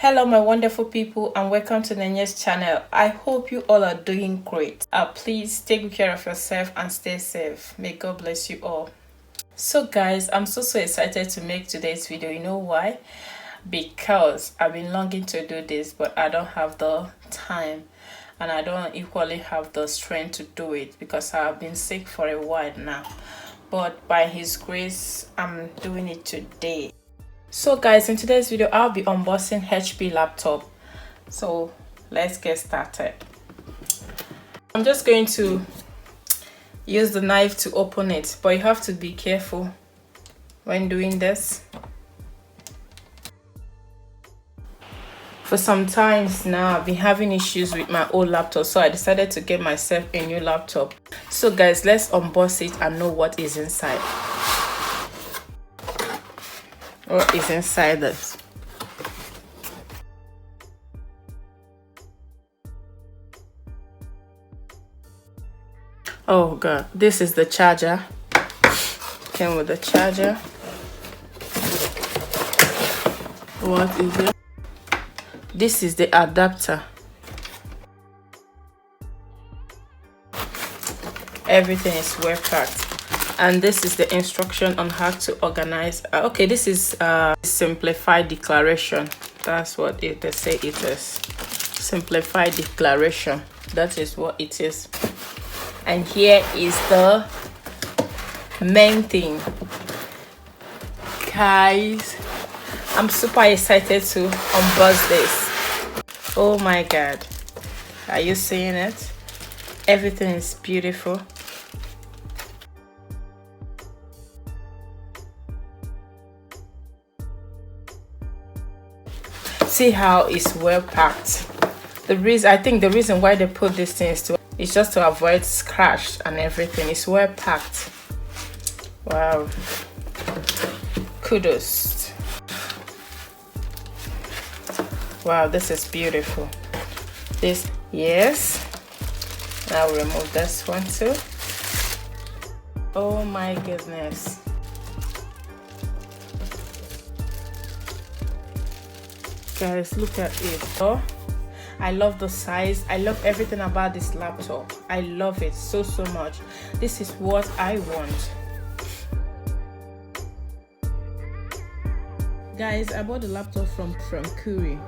Hello my wonderful people and welcome to Nenye's channel. I hope you all are doing great. Please take good care of yourself and stay safe. May God bless you all. So guys, I'm so excited to make today's video. You know why? Because I've been longing to do this, but I don't have the time and I don't equally have the strength to do it because I've been sick for a while now. But by His grace, I'm doing it today. So guys, in today's video I'll be unboxing HP laptop. So let's get started. I'm just going to use the knife to open it, but you have to be careful when doing this. For some times now I've been having issues with my old laptop, so I decided to get myself a new laptop. So guys, let's unbox it and know what is inside. What is inside this? Oh god, this is the charger. Came with the charger. What is it? This is the adapter. Everything is well packed. And this is the instruction on how to organize. Okay, this is simplified declaration. That's what they say it is. Simplified declaration. That is what it is. And here is the main thing. Guys, I'm super excited to unbox this. Oh my god. Are you seeing it? Everything is beautiful. See how it's well packed. I think the reason why they put this thing is just to avoid scratch and everything. It's well packed. Wow, kudos. Wow, this is beautiful. Yes, I'll remove this one too. Oh my goodness. Guys, look at it. Oh, I love the size. I love everything about this laptop. I love it so much. This is what I want. Guys, I bought the laptop from Curry.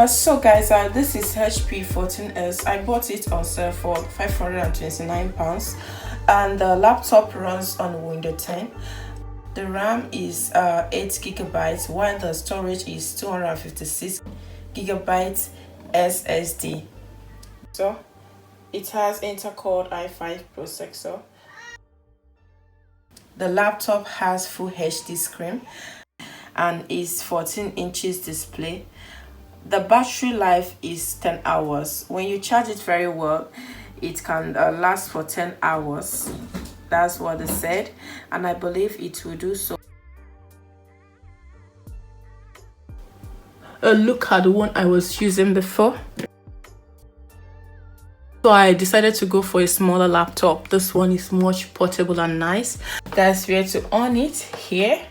So guys, this is HP 14S. I bought it on sale for £529 and the laptop runs on Windows 10. The RAM is 8 GB while the storage is 256 GB SSD. So it has Intel-Core i5 processor. The laptop has full HD screen and is 14 inches display. The battery life is 10 hours. When you charge it very well, it can last for 10 hours. That's what they said, and I believe it will do so. Look at the one I was using before. So I decided to go for a smaller laptop. This one is much portable and nice. That's where to on it here.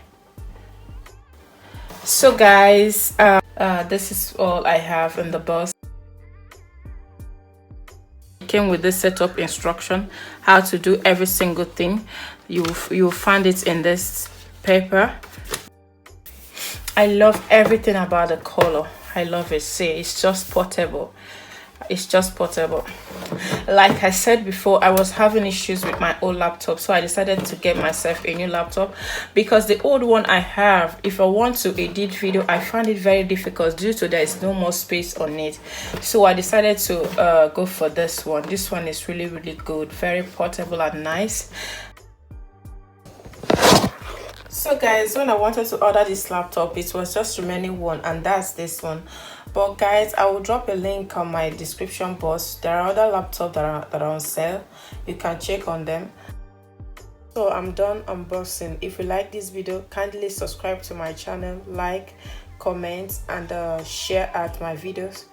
So guys, this is all I have in the box. Came with this setup instruction, how to do every single thing. You'll find it in this paper. I love everything about the color. I love it. See, it's just portable. It's just portable. Like I said before, I was having issues with my old laptop, so I decided to get myself a new laptop because the old one I have, if I want to edit video, I find it very difficult due to there is no more space on it. So I decided to go for this one. This one is really good, very portable and nice. So guys, when I wanted to order this laptop, it was just remaining one, and that's this one. But guys, I will drop a link on my description box. There are other laptops that are on sale. You can check on them. So I'm done unboxing. If you like this video, kindly subscribe to my channel, like, comment, and share out my videos.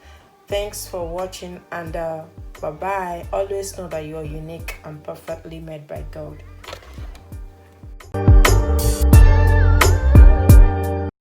Thanks for watching, and bye bye. Always know that you are unique and perfectly made by God.